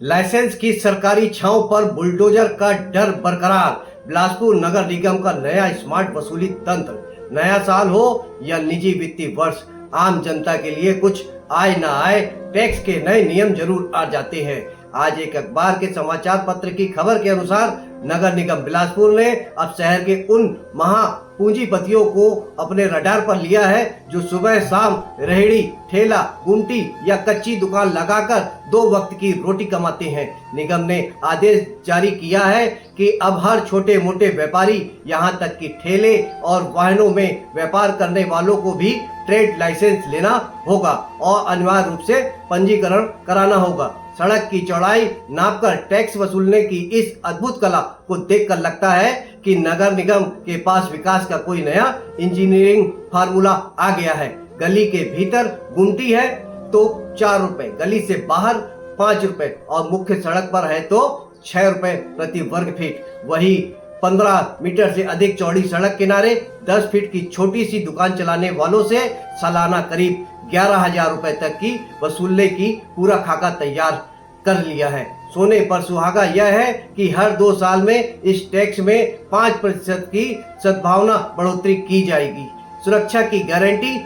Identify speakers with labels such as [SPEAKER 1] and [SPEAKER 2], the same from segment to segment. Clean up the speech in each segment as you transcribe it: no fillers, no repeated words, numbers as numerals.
[SPEAKER 1] Licence की सरकारी छांव पर बुलडोजर का डर बरकरार। बिलासपुर नगर निगम का नया स्मार्ट वसूली तंत्र। नया साल हो या निजी वित्तीय वर्ष, आम जनता के लिए कुछ आय न आए, टैक्स के नए नियम जरूर आ जाते हैं। आज एक अखबार के समाचार पत्र की खबर के अनुसार नगर निगम बिलासपुर ने अब शहर के उन महा पूंजीपतियों को अपने रडार पर लिया है जो सुबह शाम रेहड़ी, ठेला, गुमटी या कच्ची दुकान लगाकर 2 वक्त की रोटी कमाते हैं। निगम ने आदेश जारी किया है कि अब हर छोटे मोटे व्यापारी, यहां तक कि ठेले और वाहनों में व्यापार करने वालों को भी ट्रेड लाइसेंस लेना होगा और अनिवार्य रूप से पंजीकरण कराना होगा। सड़क की चौड़ाई नापकर टैक्स वसूलने की इस अद्भुत कला को देखकर लगता है कि नगर निगम के पास विकास का कोई नया इंजीनियरिंग फार्मूला आ गया है। गली के भीतर गुमटी है तो 4 रुपए, गली से बाहर 5 रुपए और मुख्य सड़क पर है तो 6 रुपए प्रति वर्ग फीट। वही 15 मीटर से अधिक चौड़ी सड़क किनारे 10 फीट की छोटी सी दुकान चलाने वालों से सालाना करीब 11,000 रुपए तक की वसूलने की पूरा खाका तैयार कर लिया है। सोने पर सुहागा यह है कि हर 2 साल में इस टैक्स में 5% की सद्भावना बढ़ोतरी की जाएगी। सुरक्षा की गारंटी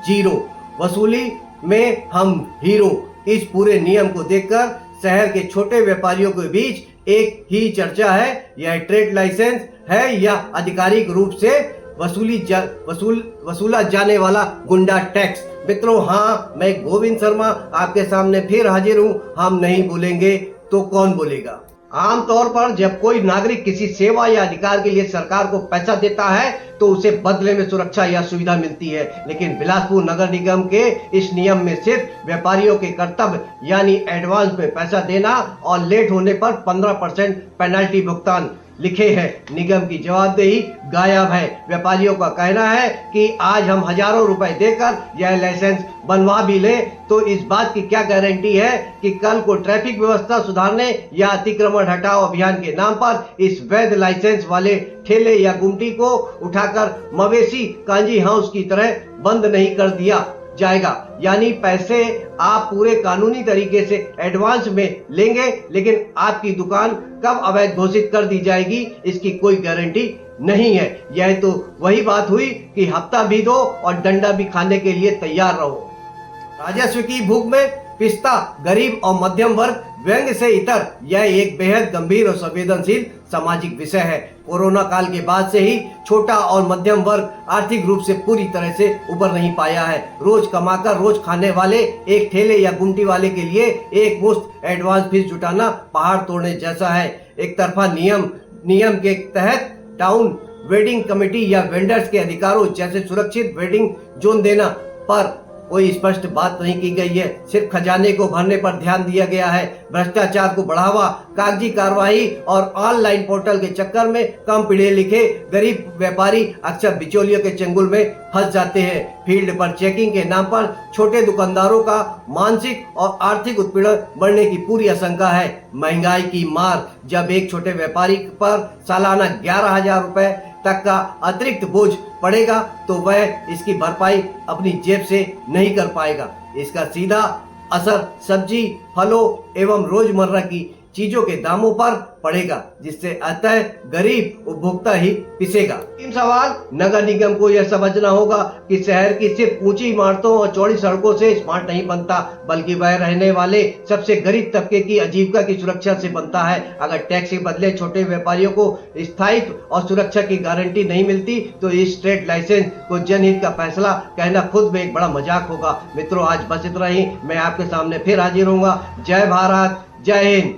[SPEAKER 1] 0, वसूली में हम हीरो। इस पूरे नियम को देखकर शहर के छोटे व्यापारियों के बीच एक ही चर्चा है, यह ट्रेड लाइसेंस है या आधिकारिक रूप से वसूला जाने वाला गुंडा टैक्स। मित्रों, हाँ, मैं गोविंद शर्मा आपके सामने फिर हाजिर हूँ। हम नहीं बोलेंगे तो कौन बोलेगा। आमतौर पर जब कोई नागरिक किसी सेवा या अधिकार के लिए सरकार को पैसा देता है तो उसे बदले में सुरक्षा या सुविधा मिलती है, लेकिन बिलासपुर नगर निगम के इस नियम में सिर्फ व्यापारियों के कर्तव्य यानी एडवांस में पैसा देना और लेट होने पर 15% पेनल्टी भुगतान लिखे हैं। निगम की जवाबदेही गायब है। व्यापारियों का कहना है कि आज हम हजारों रुपए देकर यह लाइसेंस बनवा भी लें तो इस बात की क्या गारंटी है कि कल को ट्रैफिक व्यवस्था सुधारने या अतिक्रमण हटाओ अभियान के नाम पर इस वैध लाइसेंस वाले ठेले या गुमटी को उठाकर मवेशी कांजी हाउस की तरह बंद नहीं कर दिया जाएगा। यानी पैसे आप पूरे कानूनी तरीके से एडवांस में लेंगे, लेकिन आपकी दुकान कब अवैध घोषित कर दी जाएगी इसकी कोई गारंटी नहीं है। यह तो वही बात हुई कि हफ्ता भी दो और डंडा भी खाने के लिए तैयार रहो। राजस्व की भूख में पिसता गरीब और मध्यम वर्ग व्यंग से इतर, यह एक बेहद गंभीर और संवेदनशील सामाजिक विषय है। कोरोना काल के बाद से ही छोटा और मध्यम वर्ग आर्थिक रूप से पूरी तरह से उबर नहीं पाया है। रोज कमाकर रोज खाने वाले एक ठेले या गुमटी वाले के लिए एक मुश्त एडवांस फीस जुटाना पहाड़ तोड़ने जैसा है। एक तरफा नियम के तहत टाउन वेडिंग कमेटी या वेंडर्स के अधिकारों जैसे सुरक्षित वेडिंग जोन देना पर कोई स्पष्ट बात नहीं की गई है। सिर्फ खजाने को भरने पर ध्यान दिया गया है। भ्रष्टाचार को बढ़ावा, कागजी कार्रवाई और ऑनलाइन पोर्टल के चक्कर में कम पढ़े लिखे गरीब व्यापारी अक्सर बिचौलियों के चंगुल में फंस जाते हैं। फील्ड पर चेकिंग के नाम पर छोटे दुकानदारों का मानसिक और आर्थिक उत्पीड़न बढ़ने की पूरी आशंका है। महंगाई की मार, जब एक छोटे व्यापारी पर सालाना 11,000 रुपए तक का अतिरिक्त बोझ पड़ेगा तो वह इसकी भरपाई अपनी जेब से नहीं कर पाएगा। इसका सीधा असर सब्जी, फलों एवं रोजमर्रा की चीजों के दामों पर पड़ेगा, जिससे अतः गरीब उपभोक्ता ही पिसेगा। तीन सवाल, नगर निगम को यह समझना होगा कि शहर की सिर्फ ऊंची इमारतों और चौड़ी सड़कों से स्मार्ट नहीं बनता, बल्कि वह रहने वाले सबसे गरीब तबके की आजीविका की सुरक्षा से बनता है। अगर टैक्स के बदले छोटे व्यापारियों को स्थायित्व और सुरक्षा की गारंटी नहीं मिलती तो इस ट्रेड लाइसेंस को जनहित का फैसला कहना खुद में एक बड़ा मजाक होगा। मित्रों, आज बस इतना ही। मैं आपके सामने फिर हाजिर होऊंगा। जय भारत, जय हिंद।